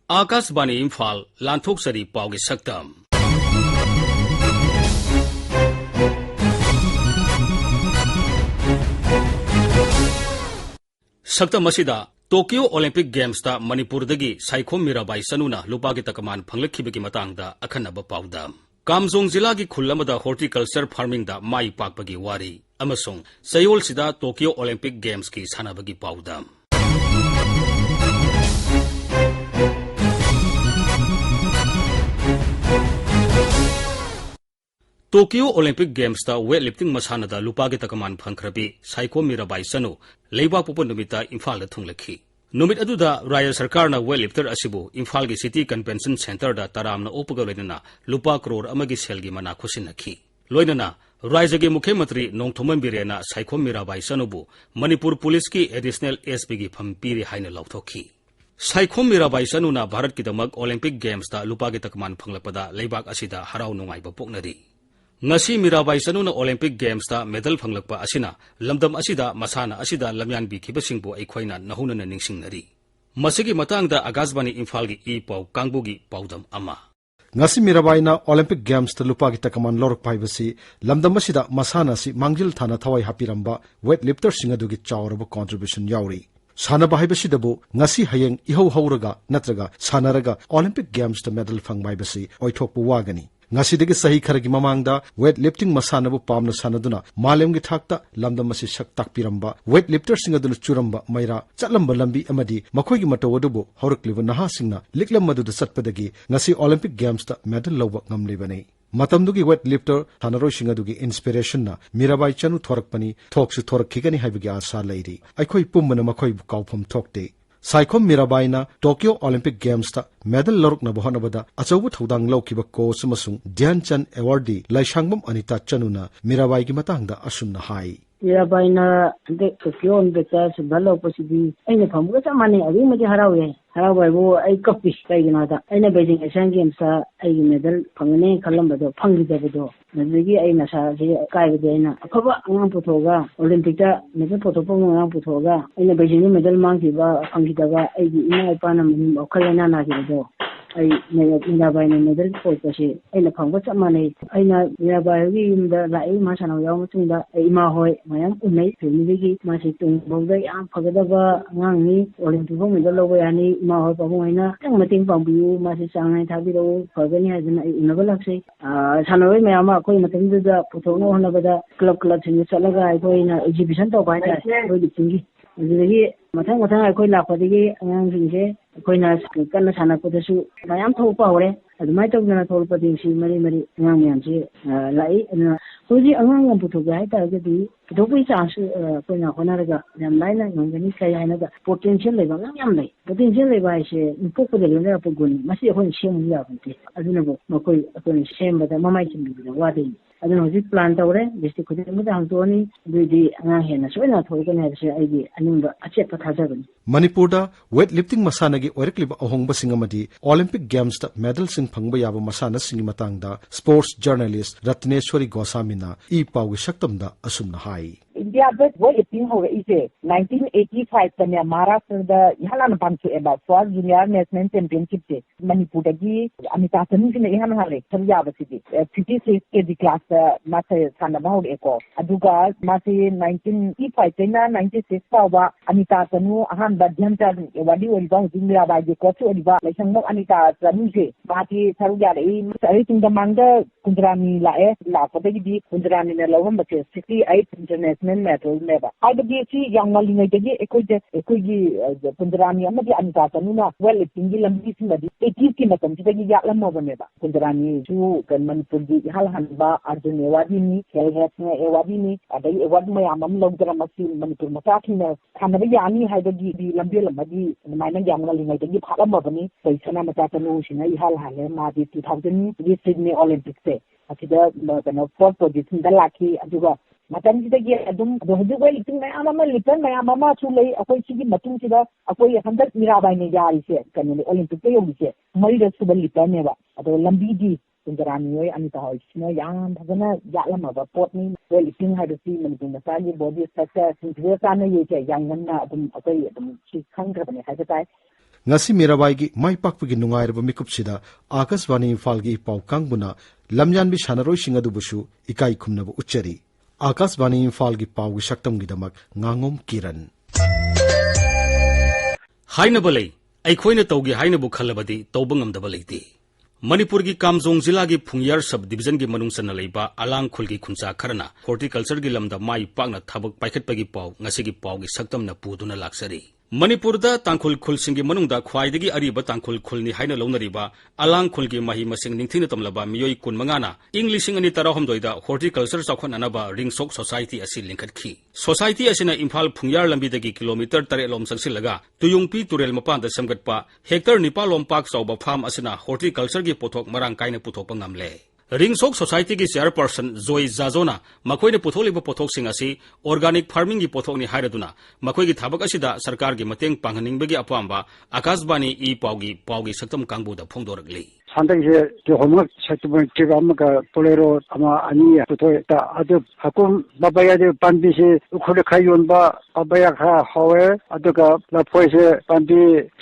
आकाशवाणी इम्फाल लांथोक्सरी पाउगी सक्तम सक्तम असिदा टोक्यो ओलंपिक गेम्स ता मणिपुरदगी साइखोम मीराबाई सनुना लुपागी तकमान फंगलखिबगी मतंगदा अखन्नब पाउदा कामजोंग जिलागी खुल्लमदा हॉर्टिकल्चर फार्मिंग दा माई पाकबगी वारी अमसोंग सयोल सिदा टोक्यो ओलंपिक गेम्स की सानाबगी पाउदा टोक्यो ओलंपिक गेम्स ता वेट लिफ्टिंग मसानदा लुपागी तकमान फंखरबी साइखोम मीराबाई सनु लेबाक पोपन नुमिता इम्फाल दा थुंगलखी नुमित अदुदा राज्य सरकारना वेट लिफ्टर असिबु इम्फाल की सिटी कन्वेंशन सेंटर दा तरामना ओपगा लोइनना लुपा करोड़ अमगी सेलगी मना खुसिनखी लोइनना राज्य के मुख्यमंत्री नोंगथोमन बिरेना साइखोम मीराबाई सनुबु मणिपुर पुलिस की एडिशनल एसपी की फम पीरे हाइना लौथोखी साइखोम मीराबाई सनुना भारत की दमक ओलंपिक गेम्स दा लुपागी तकमान फंगलपदा लेबाक असिदा हराव नुंगाइबा पोकनरी ngasi mirabai sanuna olympic games ta medal phanglakpa asina lamdam asida masana asida lamyan bi khibasingbu aikhoina nahuna ningsingnari masigi matangda agasbani imphal gi e pau kangbugi paudam ama ngasi mirabai na olympic games ta lupa gi takaman lorok paibasi lamdam asida masana si mangjil thana thawai hapiramba weightlifter singa dugi chawraba contribution yauri sana bahibasi dabu ngasi hayeng ihau hauraga natraga sanaraga olympic games ta medal phangbaibasi oithokpu wagani ngasidagi sahi kharagi mamangda weight lifting masanabu pamna sanaduna malemgi thakta lamdamasi sak takpiramba weight lifter singaduna churamba maira chatlamba lambi amadi makhoigi matawadubu haurakliba naha singna liklam maduda satpadagi ngasi olympic games ta medal lawba ngamlibani matamdugi weight lifter thanaroi singadugi inspiration na mirabai chanu thorakpani thoksu thorakhigani haibagi asa lairi aikhoi pummana makhoi bu kaufam thokte Saikhom Mirabai ना Tokyo Olympic games ता medal लौरकना बहनबदा अचौब थौदांग लौकिबा coach अमसुंग Dhyan Chand awardee Laishangbam Anita चनुना मीराबाई की मतंगदा असुमना हाई मीराबाई ना दे टोक्यो ओलंपिक का सभलो पसिबी अइने फमगा चमाने अबि मजे हरावे हरावबो आई कपि कइगनादा अइने बेजिंग एशियन गेम्स ता आई मेडल फंगने खलमबदो फंगिदबदो नदगी आई नसा जे कायबदे ना अफबा अंगाम पुथोगा ओलंपिक ता मेडल पुथोपो अंगाम पुथोगा अइने बेजिंग मेडल मांगिबा फंगिदबा आईगी इना इपाना मनि अखलेना नागिदो आई मीराबाई ने मेडल पोटसे अइने फंगबा चमाने अइना मीराबाई गी युमदा लाई मासनाव याव मतुंदा इमा होय मयाम उनै फेमिलीगी मासे तुंगबौदा याम फगदबा अंगांनि ओलंपिक मेडल लौबा यानी इमा होय पाबुंगैना तंग मतिंग पांबियु मासे चांगनाय थाबिरो फगनि हाजना उनबा लाक्सै सानोय मयाम अखोय मतंगदा पुथोनो होनबदा क्लब सिंग चलगा अखोयना एग्जिबिशन तौबा है ओय दिंगी अदुगी मथंग मथंग अखोय लापदगी अंगांसिंगे अखोयना कन्ना सानकदसु मयाम थौपा होरे अदुमाय तौजना थौलपदिंसी मरि मरि अंगां मयामसे लाई अदुना होजि अंगां पुथोगा है तारगदि पुथोपै चांस अखोयना होनारगा याम लाइना ngangani kai hainaga potential leba ngam lei potential leba ise pokode lena pogoni masi akhoi sem ya bunte aduna bo makoi akhoi sem bada mamai chimbi wadi aduna hoji plan tawre district khudin mu dang toni dui anga hena soina thorgani hase aigi aningba ache pathajagani manipurda weight lifting masana gi oirkliba ahongba singamadi olympic games ta medal sing phangba yaba masana singi matangda sports journalist ratneshwari gosamina e pawgi saktamda asumna hai India but what it been over is 1985 तने Maharashtra the यहां पांचो एबा first junior national championship से मणिपुर दगी अमिता तनु ने यहां हाले थरिया बसिदि 56 KG class मासे सानबा हो एको अदुगा मासे 1985 तेना 96 पावा अमिता तनु अहान बध्यंता एवाडी ओलिबा जिंगरा बागे कोच ओलिबा लेसंग अमिता तनु से बाती थरुया रे सही तिंग दमांग कुंद्रानी लाए लापदगी कुंद्रानी ने लवम बचे 68 इंटरनेशनल मेडल नेबा आइबगी सी यांगलिंगै दगी एकोगी कुंद्रानी अमदी अनिता तनुना वेल लिफ्टिंग लंबी सिंगदी 80 की मतम दगी यालमबनेबा कुंद्रानी जु मनपुर दी हालहनबा अर्जुन एवाडीनी हेलहेटने एवाडीनी अदई एवाड मयामम लौदरा मसी मनपुर मताखिना खानबा यानी हाइबगी दी लंबी लंबदी माइना यांगलिंगै दगी फालमबनी पैसना मता तनु सिना हालहाले मादी 2000 सिडनी ओलंपिक से असिदा कनो फोर्थ पोजीशन दा लाखी अदुगा मतंजिदगी अदुम हजु वे लिटिंग मयाम अमा लिटन मयाम अमा छु लई अकोई सिगी मतुंग सिदा अकोई हंदक मीराबाई ने यारी से कनो ओलंपिक पे योगी से मरी रसुबल लिटन नेबा अदो लंबी दी कुंजरानी होय अनिता होय सिना याम भगना यालमबा पोटनी वे लिटिंग हाइदसी मनपुर मसागी बॉडी स्ट्रक्चर सिंथ्रेसाना ये चे यांगना अदुम अकोई अदुम सि खंगरबने हाइदताय ngasi Mirabai gi mai pakpagi nungairaba mikupsida Akashvani Imphal gi ipau kangbuna lamyanbi sanaroi sing adubusu ikai khumnaba uchari Akashvani Imphal gi pau gi saktam gi damak ngangom Kiran hainaba lei aikoina taugi hainabu khalabadi tawba ngamdaba leite Manipur gi Kamjong Jilla gi Phungyar sub division gi manung sana leiba alang khul gi khuncha kharna horticulture gi lamda mai pakna thabak paikhat pagi paw ngasi gi paw gi saktam na puduna laksari Manipur da tangkhul khul singi manung da khwaidagi ariba tangkhul khul ni haina lounariba alang khul gi mahi masing ningthina tamlaba miyoi kun mangana English ani tarahom doida horticulture chakhon anaba ringsok society asi linkhat khi society asina Imphal Phungyar lambi dagi kilometer 3 lom sangsilaga tuyungpi turel mapan da samgatpa hector nipal lom pak chawba farm asina horticulture gi pothok marang kaina puthokpa ngamle Ringsok Society ki chairperson Joy Jajona makoi ne putholiba pothok sing asi organic farming gi pothok ni hairaduna makoi gi thabak asida sarkar gi mateng panghaning bagi apamba Akashvani e paugi saktam kangbu da phongdoragli 산당시에 호목 세트분 제가 아마가 볼레로 아마 아니야 부토다 아주 하kum 바바야데 반비시 우크레카이온바 바바야카 하웨 아두가 라포에세 반비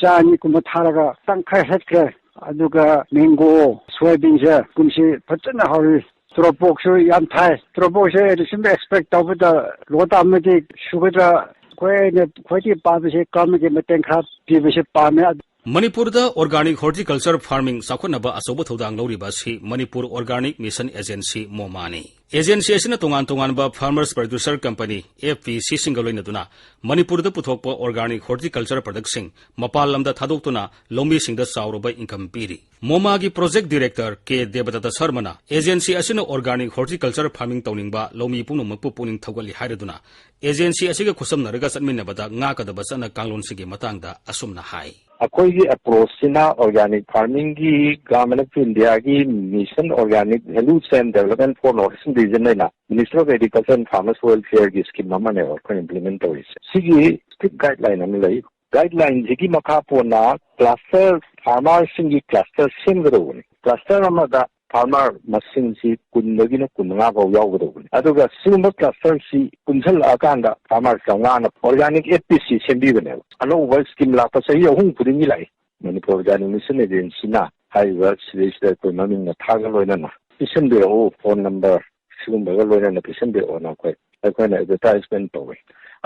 자니 कुम थारा가 땅카 헷크레 아두가 맹고 소야빈제 kum시 버튼나 하위 트로복스 얀타이 트로복스 에디심 expect 오브다 로다 아메디 슈거다 कोई बात से काम के मतें खा पीबसे पामे Manipur da organic horticulture farming sakhonaba asoba thodang loriba si Manipur Organic Mission Agency momani agency asina tongan ba farmers producer company FPC singaloina duna Manipur da puthokpa organic horticulture products sing mapal lamda thadoktuna lombi singda sauroba income piri moma gi project director K Debatata Sharmana agency asina organic horticulture farming tawningba lomi pungno makpu puning thogali hairaduna agency asiga khusam naraga satminabada nga kadaba sana kanglon sigi matangda asumna hai अखोई approach सिना organic farming की government of India की mission organic value chain development for north eastern region ने ना minister of agriculture and farmers welfare की scheme ने और implement तौरी सिगी स्ट्रिक्ट गाइडलाइन में लई गाइडलाइन जिगी मखा पोना क्लस्टर फार्मर्स की क्लस्टर सेमगदोनी क्लस्टर अमदा फार्मर मसिंग सी कुनदगिना कुनंगा फाव यावगदोनी अदुगा सिगुंबा क्लस्टर सी कुनसल अकांदा फार्मर चंगाना ऑर्गेनिक एपीसी सेमबीबने अनोवा स्कीम लापा सही अहुं पुदिंगी लाई मणिपुर ऑर्गेनिक मिशन एजेंसी ना हाइवा सिलेस्टा कोई ममिंग ना थागा लोइना पिसन बे ओ फोन नंबर सिगुंबा लोइना पिसन बे ओ ना कोई अखोना एडवर्टाइजमेंट तोवे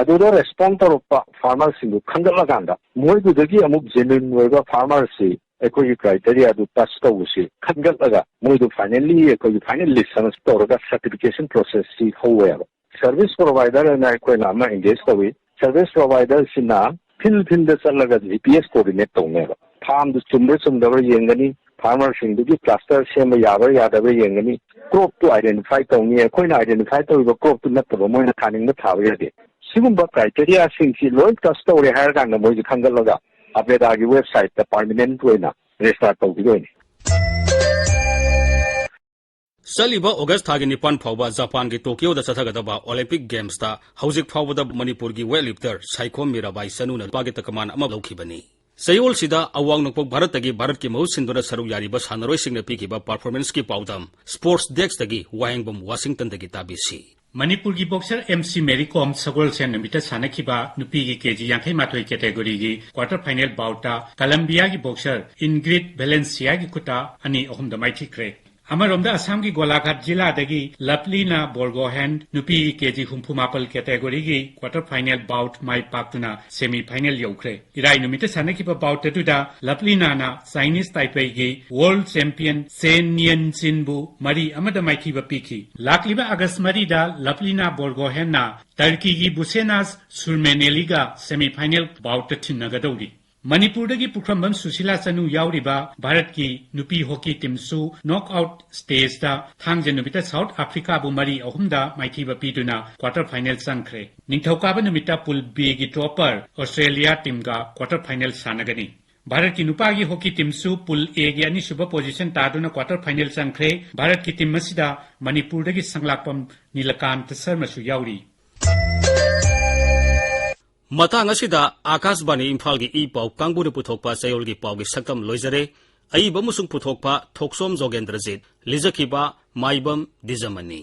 अदुदो रेस्पॉन्ड तोरपा फार्मर सिंगु खंगला कांदा मोइदुदगी अमुक जेन्युइन वेगा फार्मर सी अखोई क्राइटेरिया दु टच तौसी खंगलगा मोइदु फाइनली अखोई फाइनल लिस्ट समस तोरगा सर्टिफिकेशन प्रोसेस सी होवे सर्विस प्रोवाइडर ना अखोई नामा एंगेज तौवी सर्विस प्रोवाइडर सिना फिल द चलगा जीपीएस कोऑर्डिनेट तौनेबा फार्म दु चुमदबर येंगनी फार्मर सिंगदुगी क्लस्टर सेम यादब येंगनी क्रॉप टू आइडेंटिफाई तौनी अखोइना आइडेंटिफाई तौबा क्रॉप टू नत्तबा मोइना थानिंग थाबा यादे सिगुंबा क्राइटेरिया सिंगसी लोइ टच तौरे हायर कांगा मोइ खंगलगा अपडेट आगे वेबसाइट ता परमानेंट होइना रेजिस्टर तौबिदोनी Saliba August thagi nipan phawba Japan gi Tokyo da chathagadaba Olympic Games ta hauzik phawbada Manipur gi weightlifter Saiko Mirabai Sanuna pagi takaman ama laukhibani Sayol sida awang nokpok Bharat tagi Bharat ki mahut sinduna saru yariba sanaroi singna pikiba performance ki paudam Sports Dex tagi Wahengbom Washington tagi tabisi Manipur की boxer MC Mary Kom Sagol से नमिता सानखिबा नुपी की KG यांखै माथोय category की quarter final बाउटा Colombia की boxer Ingrid Valencia की खुटा अनि अहम दमाइथिख्रे अमरोमदा असम की गोलाघाट जिला दगी लपलीना बोर्गोहेन नुपी की केजी हुम्फुमापल कैटेगरी की क्वार्टर फाइनल बाउट माइ पाक्तुना सेमी फाइनल यौख्रे इराई नुमिता सानखिबा बाउट तुदा लपलीना ना चाइनीज ताइपे की वर्ल्ड चैंपियन सेन नियन चिनबु मरी अमदा माइथिबा पीखी लाकलिबा अगस्त मरी दा लपलीना बोर्गोहेन ना टर्की की बुसेनास सुरमेनेलिगा सेमी फाइनल बाउट थिनगदौरी मणिपुर की पुखरम सुशीला चनु यावरिबा भारत की नुपी हॉकी टीम सु नॉकआउट स्टेज दा थांजे नुमिता साउथ अफ्रीका बु मरी अहुमदा माइथिबा पीदुना क्वार्टर फाइनल संख्रे निंगथौकाबा नुमिता पुल बी की टॉपर ऑस्ट्रेलिया टीम का क्वार्टर फाइनल सानगनी भारत की नुपा की हॉकी टीम सु पुल ए की अनिसुब पोजीशन तादुना क्वार्टर फाइनल संख्रे भारत की टीम मसिदा मणिपुर की संगलापम नीलकांत शर्मा सु यावरी Matang asida Akashvani Imphal gi ipau kangbuni puthokpa sayol gi pau gi saktam loizare ai bamusung puthokpa Thoksom Jogendrajit lijakhiba Maibam Dijamani